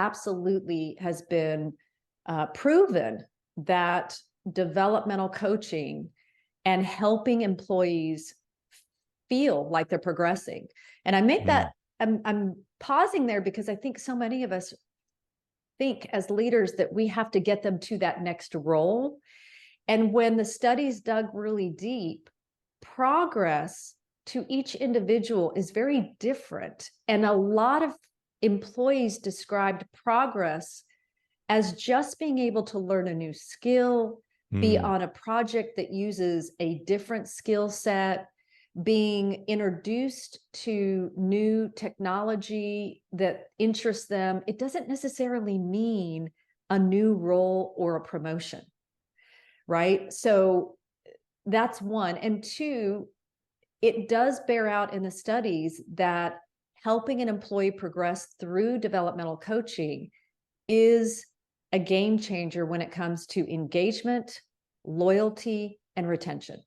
absolutely has been proven that developmental coaching and helping employees feel like they're progressing. And I make that, I'm pausing there because I think so many of us think as leaders that we have to get them to that next role. And when the studies dug really deep, progress to each individual is very different. And a lot of employees described progress as just being able to learn a new skill, be on a project that uses a different skill set, being introduced to new technology that interests them. It doesn't necessarily mean a new role or a promotion, right? So that's one. And two, it does bear out in the studies that helping an employee progress through developmental coaching is a game changer when it comes to engagement, loyalty, and retention.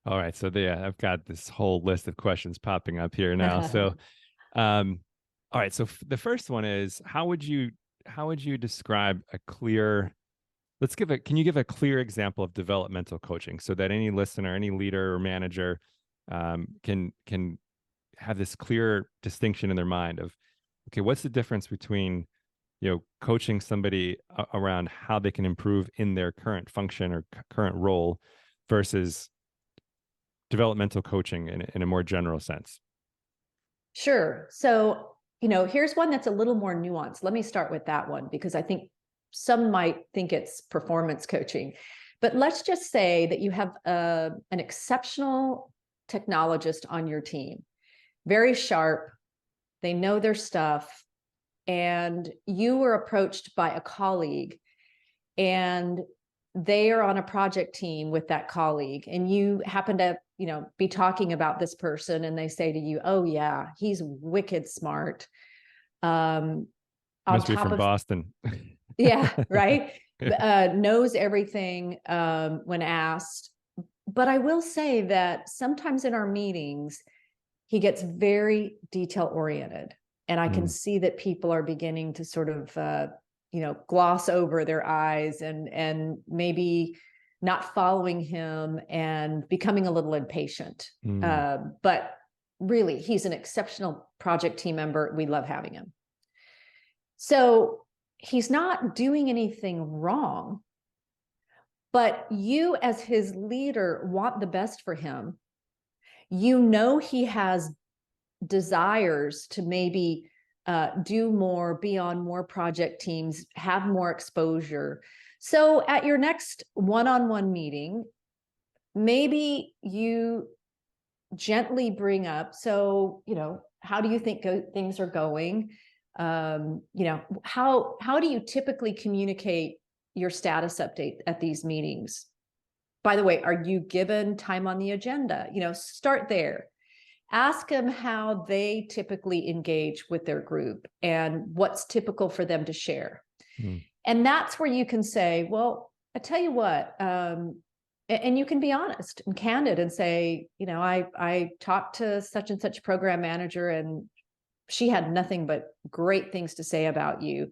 All right. So I've got this whole list of questions popping up here now. So, all right. So the first one is, how would you describe a clear, can you give a clear example of developmental coaching so that any listener, any leader or manager can have this clear distinction in their mind of, okay, what's the difference between, coaching somebody around how they can improve in their current function or current role versus developmental coaching in a more general sense? Sure. So, here's one that's a little more nuanced. Let me start with that one because I think some might think it's performance coaching. But let's just say that you have an exceptional technologist on your team, very sharp, they know their stuff, and you were approached by a colleague and they are on a project team with that colleague, and you happen to, be talking about this person, and they say to you, "Oh yeah, he's wicked smart." On Must be top from of Boston. Yeah, right. Knows everything when asked. But I will say that sometimes in our meetings, he gets very detail oriented, and I can see that people are beginning to sort of gloss over their eyes and maybe not following him and becoming a little impatient. But really, he's an exceptional project team member. We love having him. So he's not doing anything wrong, but you as his leader want the best for him. He has desires to maybe do more, be on more project teams, have more exposure. So at your next one-on-one meeting, maybe you gently bring up, so, how do you think things are going? How do you typically communicate your status update at these meetings? By the way, are you given time on the agenda? Start there. Ask them how they typically engage with their group and what's typical for them to share. And that's where you can say, well, I tell you what, and you can be honest and candid and say, I talked to such and such program manager and she had nothing but great things to say about you.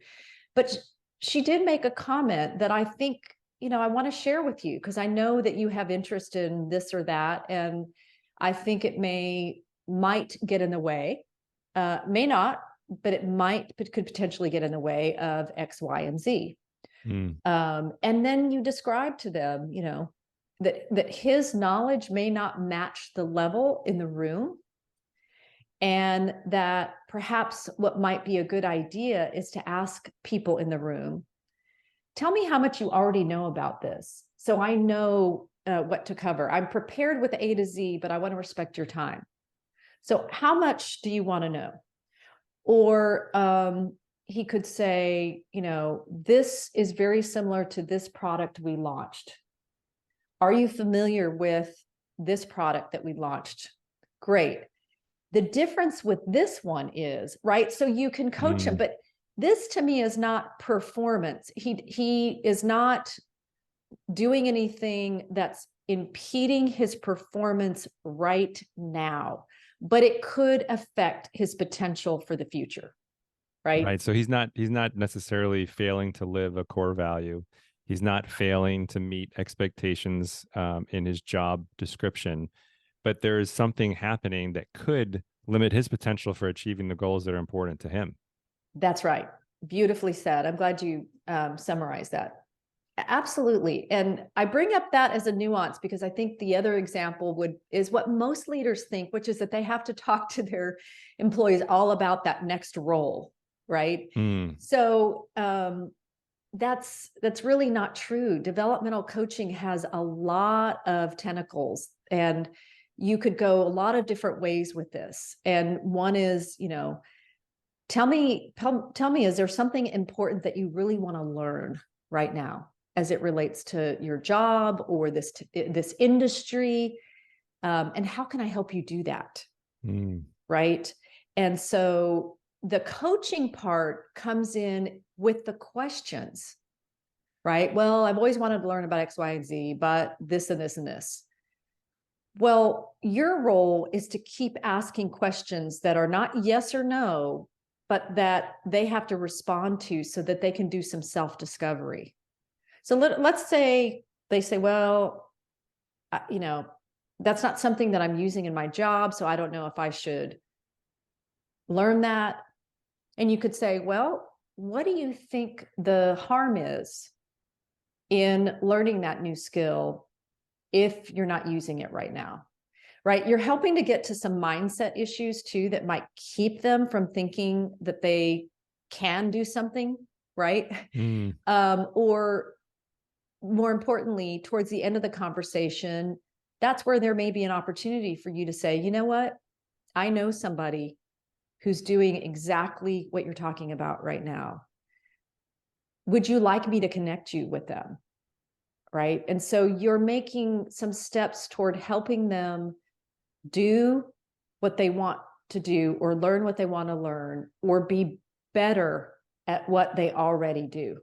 But she did make a comment that I think, I want to share with you because I know that you have interest in this or that. And I think it might get in the way, may not, but could potentially get in the way of X, Y, and Z. And then you describe to them, that his knowledge may not match the level in the room, and that perhaps what might be a good idea is to ask people in the room, tell me how much you already know about this, so I know what to cover. I'm prepared with A to Z, but I want to respect your time. So how much do you want to know? Or he could say, this is very similar to this product we launched. Are you familiar with this product that we launched? Great. The difference with this one is, right? So you can coach him, but this to me is not performance. He is not doing anything that's impeding his performance right now, but it could affect his potential for the future. right? Right. So he's not necessarily failing to live a core value. He's not failing to meet expectations in his job description, but there is something happening that could limit his potential for achieving the goals that are important to him. That's right. Beautifully said. I'm glad you summarized that. Absolutely. And I bring up that as a nuance because I think the other example is what most leaders think, which is that they have to talk to their employees all about that next role, right? Mm, So that's really not true. Developmental coaching has a lot of tentacles, and you could go a lot of different ways with this. And one is, tell me, is there something important that you really want to learn right now as it relates to your job or this industry? And how can I help you do that? mm, Right. And so the coaching part comes in with the questions, right? Well, I've always wanted to learn about X, Y, and Z, but this and this and this. Well, your role is to keep asking questions that are not yes or no, but that they have to respond to so that they can do some self-discovery. So let's say they say, well, that's not something that I'm using in my job, so I don't know if I should learn that. And you could say, well, what do you think the harm is in learning that new skill if you're not using it right now? Right? You're helping to get to some mindset issues too that might keep them from thinking that they can do something, right? mm, Or more importantly, towards the end of the conversation, that's where there may be an opportunity for you to say, you know what? I know somebody who's doing exactly what you're talking about right now. Would you like me to connect you with them? Right? And so you're making some steps toward helping them do what they want to do or learn what they want to learn or be better at what they already do.